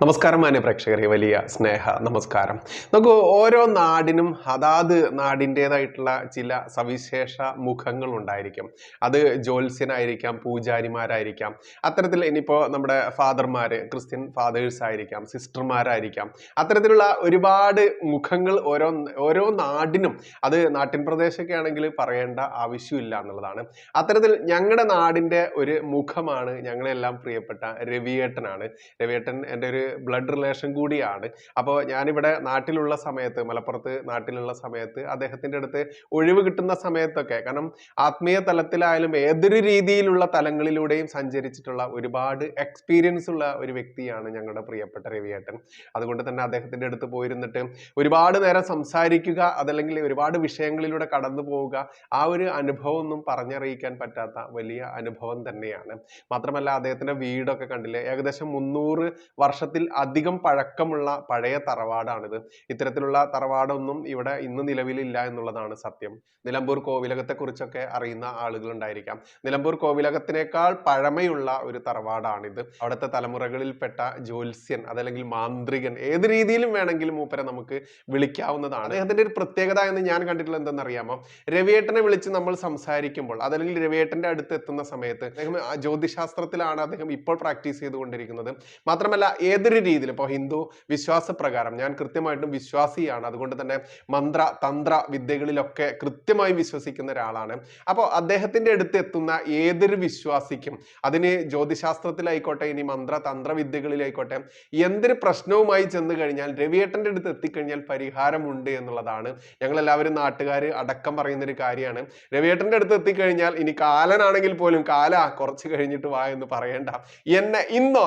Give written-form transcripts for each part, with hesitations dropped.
നമസ്കാരം മാന്യ പ്രേക്ഷകരെ, വലിയ സ്നേഹ നമസ്കാരം. നമുക്ക് ഓരോ നാടിനും അതാത് നാടിൻ്റെതായിട്ടുള്ള ചില സവിശേഷ മുഖങ്ങൾ ഉണ്ടായിരിക്കും. അത് ജ്യോത്സ്യനായിരിക്കാം, പൂജാരിമാരായിരിക്കാം, അത്തരത്തിൽ ഇനിയിപ്പോൾ നമ്മുടെ ഫാദർമാർ, ക്രിസ്ത്യൻ ഫാദേഴ്സ് ആയിരിക്കാം, സിസ്റ്റർമാരായിരിക്കാം. അത്തരത്തിലുള്ള ഒരുപാട് മുഖങ്ങൾ ഓരോ നാടിനും, അത് നാട്ടിൻ പ്രദേശമൊക്കെ ആണെങ്കിൽ പറയേണ്ട ആവശ്യമില്ല എന്നുള്ളതാണ്. അത്തരത്തിൽ ഞങ്ങളുടെ നാടിൻ്റെ ഒരു മുഖമാണ് ഞങ്ങളെല്ലാം പ്രിയപ്പെട്ട രവിയേട്ടനാണ്. രവിയേട്ടൻ എൻ്റെ ഒരു ബ്ലഡ് റിലേഷൻ കൂടിയാണ്. അപ്പോൾ ഞാനിവിടെ നാട്ടിലുള്ള സമയത്ത്, മലപ്പുറത്ത് നാട്ടിലുള്ള സമയത്ത് അദ്ദേഹത്തിൻ്റെ അടുത്ത് ഒഴിവ് കിട്ടുന്ന സമയത്തൊക്കെ, കാരണം ആത്മീയ തലത്തിലായാലും ഏതൊരു രീതിയിലുള്ള തലങ്ങളിലൂടെയും സഞ്ചരിച്ചിട്ടുള്ള ഒരുപാട് എക്സ്പീരിയൻസ് ഉള്ള ഒരു വ്യക്തിയാണ് ഞങ്ങളുടെ പ്രിയപ്പെട്ട രവിയേട്ടൻ. അതുകൊണ്ട് തന്നെ അദ്ദേഹത്തിൻ്റെ അടുത്ത് പോയിരുന്നിട്ട് ഒരുപാട് നേരം സംസാരിക്കുക, അതല്ലെങ്കിൽ ഒരുപാട് വിഷയങ്ങളിലൂടെ കടന്നു പോവുക, ആ ഒരു അനുഭവം ഒന്നും പറഞ്ഞറിയിക്കാൻ പറ്റാത്ത വലിയ അനുഭവം തന്നെയാണ്. മാത്രമല്ല അദ്ദേഹത്തിൻ്റെ വീടൊക്കെ കണ്ടില്ലേ, ഏകദേശം 300 വർഷത്തിൽ അധികം പഴക്കമുള്ള പഴയ തറവാടാണിത്. ഇത്തരത്തിലുള്ള തറവാടൊന്നും ഇവിടെ ഇന്ന് നിലവിലില്ല എന്നുള്ളതാണ് സത്യം. നിലമ്പൂർ കോവിലകത്തെ കുറിച്ചൊക്കെ അറിയുന്ന ആളുകൾ ഉണ്ടായിരിക്കാം. നിലമ്പൂർ കോവിലകത്തിനേക്കാൾ പഴമയുള്ള ഒരു തറവാടാണിത്. അവിടുത്തെ തലമുറകളിൽപ്പെട്ട ജ്യോത്സ്യൻ, അതല്ലെങ്കിൽ മാന്ത്രികൻ, ഏത് രീതിയിലും വേണമെങ്കിലും മൂപ്പരെ നമുക്ക് വിളിക്കാവുന്നതാണ്. അദ്ദേഹത്തിന്റെ ഒരു പ്രത്യേകത എന്ന് ഞാൻ കണ്ടിട്ടുള്ളത് എന്തെന്നറിയാമോ, രവിയേട്ടനെ വിളിച്ച് നമ്മൾ സംസാരിക്കുമ്പോൾ, അതല്ലെങ്കിൽ രവിയേട്ടന്റെ അടുത്ത് എത്തുന്ന സമയത്ത്, അദ്ദേഹം ജ്യോതിശാസ്ത്രത്തിലാണ് അദ്ദേഹം ഇപ്പോൾ പ്രാക്ടീസ് ചെയ്തുകൊണ്ടിരിക്കുന്നത്. മാത്രമല്ല ഏതൊരു രീതിയിലും, ഇപ്പോൾ ഹിന്ദു വിശ്വാസപ്രകാരം ഞാൻ കൃത്യമായിട്ടും വിശ്വാസിയാണ്. അതുകൊണ്ട് തന്നെ മന്ത്ര തന്ത്ര വിദ്യകളിലൊക്കെ കൃത്യമായി വിശ്വസിക്കുന്ന ഒരാളാണ്. അപ്പോൾ അദ്ദേഹത്തിന്റെ അടുത്ത് എത്തുന്ന ഏതൊരു വിശ്വാസിക്കും, അതിന് ജ്യോതിശാസ്ത്രത്തിലായിക്കോട്ടെ, ഇനി മന്ത്ര തന്ത്ര വിദ്യകളിലായിക്കോട്ടെ, എന്തൊരു പ്രശ്നവുമായി ചെന്ന് കഴിഞ്ഞാൽ രവിയേട്ടന്റെ അടുത്ത് എത്തിക്കഴിഞ്ഞാൽ പരിഹാരമുണ്ട് എന്നുള്ളതാണ് ഞങ്ങളെല്ലാവരും നാട്ടുകാർ അടക്കം പറയുന്ന ഒരു കാര്യമാണ്. രവിയേട്ടന്റെ അടുത്ത് എത്തിക്കഴിഞ്ഞാൽ, ഇനി കാലനാണെങ്കിൽ പോലും, കാല കുറച്ച് കഴിഞ്ഞിട്ട് വാ എന്ന് പറയണ്ട, എന്നെ ഇന്നോ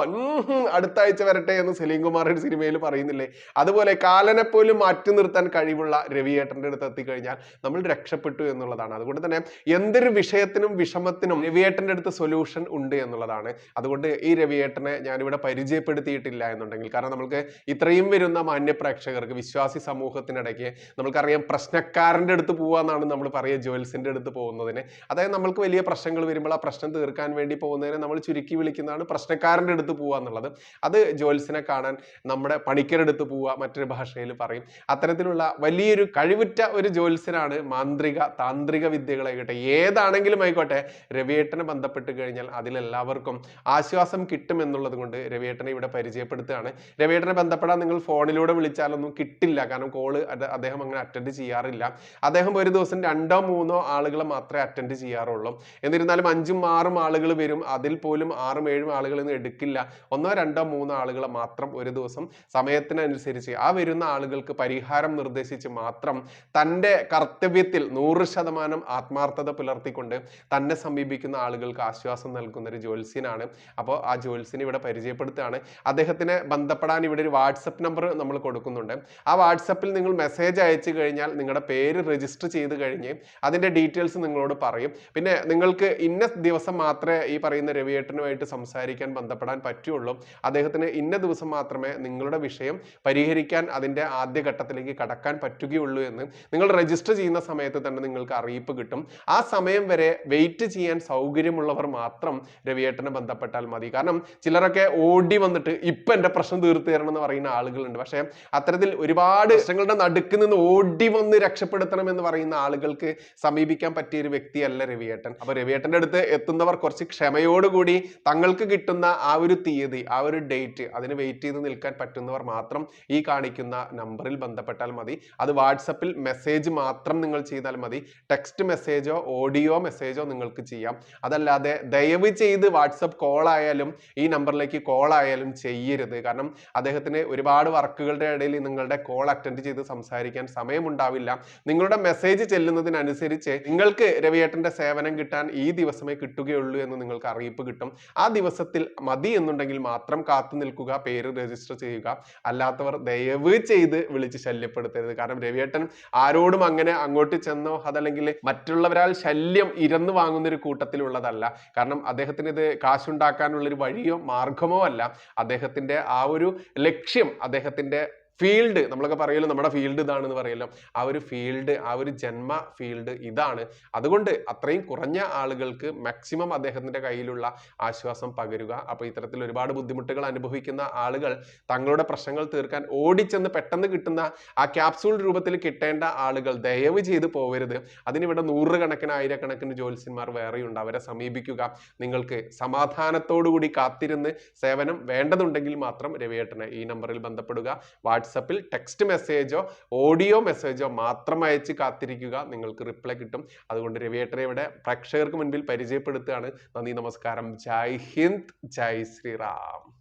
അടുത്ത ആഴ്ച വരട്ടെ എന്ന് സലീം കുമാറിന്റെ സിനിമയിൽ പറയുന്നില്ലേ, അതുപോലെ കാലനെ പോലും മാറ്റി നിർത്താൻ കഴിവുള്ള രവിയേട്ടന്റെ അടുത്ത് എത്തിക്കഴിഞ്ഞാൽ നമ്മൾ രക്ഷപ്പെട്ടു എന്നുള്ളതാണ്. അതുകൊണ്ട് തന്നെ എന്തൊരു വിഷയത്തിനും വിഷമത്തിനും രവിയേട്ടന്റെ അടുത്ത് സൊല്യൂഷൻ ഉണ്ട് എന്നുള്ളതാണ്. അതുകൊണ്ട് ഈ രവിയേട്ടനെ ഞാനിവിടെ പരിചയപ്പെടുത്തിയിട്ടില്ല എന്നുണ്ടെങ്കിൽ, കാരണം നമ്മൾക്ക് ഇത്രയും വരുന്ന മാന്യ പ്രേക്ഷകർക്ക്, വിശ്വാസി സമൂഹത്തിനിടയ്ക്ക് നമ്മൾക്കറിയാം, പ്രശ്നക്കാരൻ്റെ അടുത്ത് പോവാന്നാണ് നമ്മൾ പറയുക, ജ്യോത്സ്യന്റെ അടുത്ത് പോകുന്നതിന്. അതായത് നമ്മൾക്ക് വലിയ പ്രശ്നങ്ങൾ വരുമ്പോൾ ആ പ്രശ്നം തീർക്കാൻ വേണ്ടി പോകുന്നതിനെ നമ്മൾ ചുരുക്കി വിളിക്കുന്നതാണ് പ്രശ്നക്കാരൻ്റെ അടുത്ത് പോവുക എന്നുള്ളത്. അത് ജ്യോത്സ്യനെ കാണാൻ നമ്മുടെ പണിക്കരെടുത്ത് പോവുക, മറ്റൊരു ഭാഷയിൽ പറയും. അത്തരത്തിലുള്ള വലിയൊരു കഴിവുറ്റ ഒരു ജ്യോത്സ്യനാണ്. മാന്ത്രിക താന്ത്രിക വിദ്യകളായിക്കോട്ടെ, ഏതാണെങ്കിലും ആയിക്കോട്ടെ, രവിയേട്ടനെ ബന്ധപ്പെട്ട് കഴിഞ്ഞാൽ അതിലെല്ലാവർക്കും ആശ്വാസം കിട്ടും എന്നുള്ളത് കൊണ്ട് രവിയേട്ടനെ ഇവിടെ പരിചയപ്പെടുത്തുകയാണ്. രവിയേട്ടനെ ബന്ധപ്പെടാൻ നിങ്ങൾ ഫോണിലൂടെ വിളിച്ചാലൊന്നും കിട്ടില്ല, കാരണം കോള് അദ്ദേഹം അങ്ങനെ അറ്റൻഡ് ചെയ്യാറില്ല. അദ്ദേഹം ഒരു ദിവസം 2 or 3 ആളുകളെ മാത്രമേ അറ്റൻഡ് ചെയ്യാറുള്ളൂ. എന്നിരുന്നാലും 5 or 6 ആളുകൾ വരും, അതിൽ പോലും 6 or 7 ആളുകളൊന്നും എടുക്കില്ല. 1 or 2 or 3 ആളുകളെ മാത്രം ഒരു ദിവസം സമയത്തിനനുസരിച്ച് ആ വരുന്ന ആളുകൾക്ക് പരിഹാരം നിർദ്ദേശിച്ച് മാത്രം തൻ്റെ കർത്തവ്യത്തിൽ 100% ആത്മാർത്ഥത പുലർത്തിക്കൊണ്ട് തന്നെ സമീപിക്കുന്ന ആളുകൾക്ക് ആശ്വാസം നൽകുന്ന ഒരു ജ്യോത്സ്യനാണ്. അപ്പോൾ ആ ജ്യോത്സ്യനെ ഇവിടെ പരിചയപ്പെടുത്തുകയാണ്. അദ്ദേഹത്തിനെ ബന്ധപ്പെടാൻ ഇവിടെ ഒരു വാട്സപ്പ് നമ്പർ നമ്മൾ കൊടുക്കുന്നുണ്ട്. ആ വാട്സപ്പിൽ നിങ്ങൾ മെസ്സേജ് അയച്ചു കഴിഞ്ഞാൽ നിങ്ങളുടെ പേര് രജിസ്റ്റർ ചെയ്ത് കഴിഞ്ഞ് അതിൻ്റെ ഡീറ്റെയിൽസ് നിങ്ങളോട് പറയും. പിന്നെ നിങ്ങൾക്ക് ഇന്ന ദിവസം മാത്രമേ ഈ പറയുന്ന രവിയേട്ടനുമായിട്ട് സംസാരിക്കാൻ ബന്ധപ്പെടാൻ പറ്റുള്ളൂ, അദ്ദേഹത്തിന് ഇന്ന ദിവസം മാത്രമേ നിങ്ങളുടെ വിഷയം പരിഹരിക്കാൻ അതിൻ്റെ ആദ്യ ഘട്ടത്തിലേക്ക് കടക്കാൻ പറ്റുകയുള്ളൂ എന്ന് നിങ്ങൾ രജിസ്റ്റർ ചെയ്യുന്ന സമയത്ത് തന്നെ നിങ്ങൾക്ക് അറിയിപ്പ് കിട്ടും. ആ സമയം വരെ വെയിറ്റ് ചെയ്യാൻ സൗകര്യമുള്ളവർ മാത്രം രവിയേട്ടനെ ബന്ധപ്പെട്ടാൽ മതി. കാരണം ചിലരൊക്കെ ഓടി വന്നിട്ട് ഇപ്പം എൻ്റെ പ്രശ്നം തീർത്തു തരണം എന്ന് പറയുന്ന ആളുകളുണ്ട്. പക്ഷേ അത്തരത്തിൽ ഒരുപാട് പ്രശ്നങ്ങളുടെ നടുക്ക് നിന്ന് ഓടി വന്ന് രക്ഷപ്പെടുത്തണം എന്ന് പറയുന്ന ആളുകൾക്ക് സമീപിക്കാൻ പറ്റിയ ഒരു വ്യക്തിയല്ല രവിയേട്ടൻ. അപ്പോൾ രവിയേട്ടൻ്റെ അടുത്ത് എത്തുന്നവർ കുറച്ച് ക്ഷമയോടുകൂടി തങ്ങൾക്ക് കിട്ടുന്ന ആ ഒരു തീയതി, ആ ഒരു ഡേറ്റ്, അതിന് വെയിറ്റ് ചെയ്ത് നിൽക്കാൻ പറ്റുന്നവർ മാത്രം ഈ കാണിക്കുന്ന നമ്പറിൽ ബന്ധപ്പെട്ടാൽ മതി. അത് വാട്സപ്പിൽ മെസ്സേജ് മാത്രം നിങ്ങൾ ചെയ്താൽ മതി. ടെക്സ്റ്റ് മെസ്സേജോ ഓഡിയോ മെസ്സേജോ നിങ്ങൾക്ക് ചെയ്യാം. അതല്ലാതെ ദയവ് ചെയ്ത് വാട്സപ്പ് കോൾ ആയാലും ഈ നമ്പറിലേക്ക് കോൾ ആയാലും ചെയ്യരുത്. കാരണം അദ്ദേഹത്തിന് ഒരുപാട് വർക്കുകളുടെ ഇടയിൽ നിങ്ങളുടെ കോൾ അറ്റൻഡ് ചെയ്ത് സംസാരിക്കാൻ സമയമുണ്ടാവില്ല. നിങ്ങളുടെ മെസ്സേജ് ചെല്ലുന്നതിനനുസരിച്ച് നിങ്ങൾക്ക് രവിയേട്ടന്റെ സേവനം കിട്ടാൻ ഈ ദിവസമേ കിട്ടുകയുള്ളൂ എന്ന് നിങ്ങൾക്ക് അറിയിപ്പ് കിട്ടും. ആ ദിവസത്തിൽ മതി എന്നുണ്ടെങ്കിൽ മാത്രം കാത്തു നിൽക്കുക, പേര് രജിസ്റ്റർ ചെയ്യുക. അല്ലാത്തവർ ദയവ് ചെയ്ത് വിളിച്ച് ശല്യപ്പെടുത്തരുത്. കാരണം രവിയേട്ടൻ ആരോടും അങ്ങനെ അങ്ങോട്ട് ചെന്നോ അതല്ലെങ്കിൽ മറ്റുള്ളവരാൽ ശല്യം ഇരന്നു വാങ്ങുന്ന ഒരു കൂട്ടത്തിലുള്ളതല്ല. കാരണം അദ്ദേഹത്തിന് ഇത് കാശുണ്ടാക്കാനുള്ളൊരു വഴിയോ മാർഗമോ അല്ല. അദ്ദേഹത്തിന്റെ ആ ഒരു ലക്ഷ്യം, അദ്ദേഹത്തിന്റെ ഫീൽഡ് നമ്മളൊക്കെ പറയല്ലോ, നമ്മുടെ ഫീൽഡ് ഇതാണെന്ന് പറയല്ലോ, ആ ഒരു ഫീൽഡ്, ആ ഒരു ജന്മ ഫീൽഡ് ഇതാണ്. അതുകൊണ്ട് അത്രയും കുറഞ്ഞ ആളുകൾക്ക് മാക്സിമം അദ്ദേഹത്തിന്റെ കയ്യിലുള്ള ആശ്വാസം പകരുക. അപ്പൊ ഇത്തരത്തിൽ ഒരുപാട് ബുദ്ധിമുട്ടുകൾ അനുഭവിക്കുന്ന ആളുകൾ തങ്ങളുടെ പ്രശ്നങ്ങൾ തീർക്കാൻ ഓടിച്ചെന്ന് പെട്ടെന്ന് കിട്ടുന്ന ആ ക്യാപ്സൂൾ രൂപത്തിൽ കിട്ടേണ്ട ആളുകൾ ദയവ് ചെയ്ത് പോവരുത്. അതിനിവിടെ നൂറുകണക്കിന് ആയിരക്കണക്കിന് ജ്യോത്സ്യന്മാർ വേറെയുണ്ട്, അവരെ സമീപിക്കുക. നിങ്ങൾക്ക് സമാധാനത്തോടുകൂടി കാത്തിരുന്ന് സേവനം വേണ്ടതുണ്ടെങ്കിൽ മാത്രം രവിയേട്ടനെ ഈ നമ്പറിൽ ബന്ധപ്പെടുക. വാട്സപ്പിൽ ടെക്സ്റ്റ് മെസ്സേജോ ഓഡിയോ മെസ്സേജോ മാത്രം അയച്ച് കാത്തിരിക്കുക, നിങ്ങൾക്ക് റിപ്ലൈ കിട്ടും. അതുകൊണ്ട് രവിയേട്ടനെ ഇവിടെ പ്രേക്ഷകർക്ക് മുൻപിൽ പരിചയപ്പെടുത്തുകയാണ്. നന്ദി, നമസ്കാരം, ജയ് ഹിന്ദ്, ജയ് ശ്രീറാം.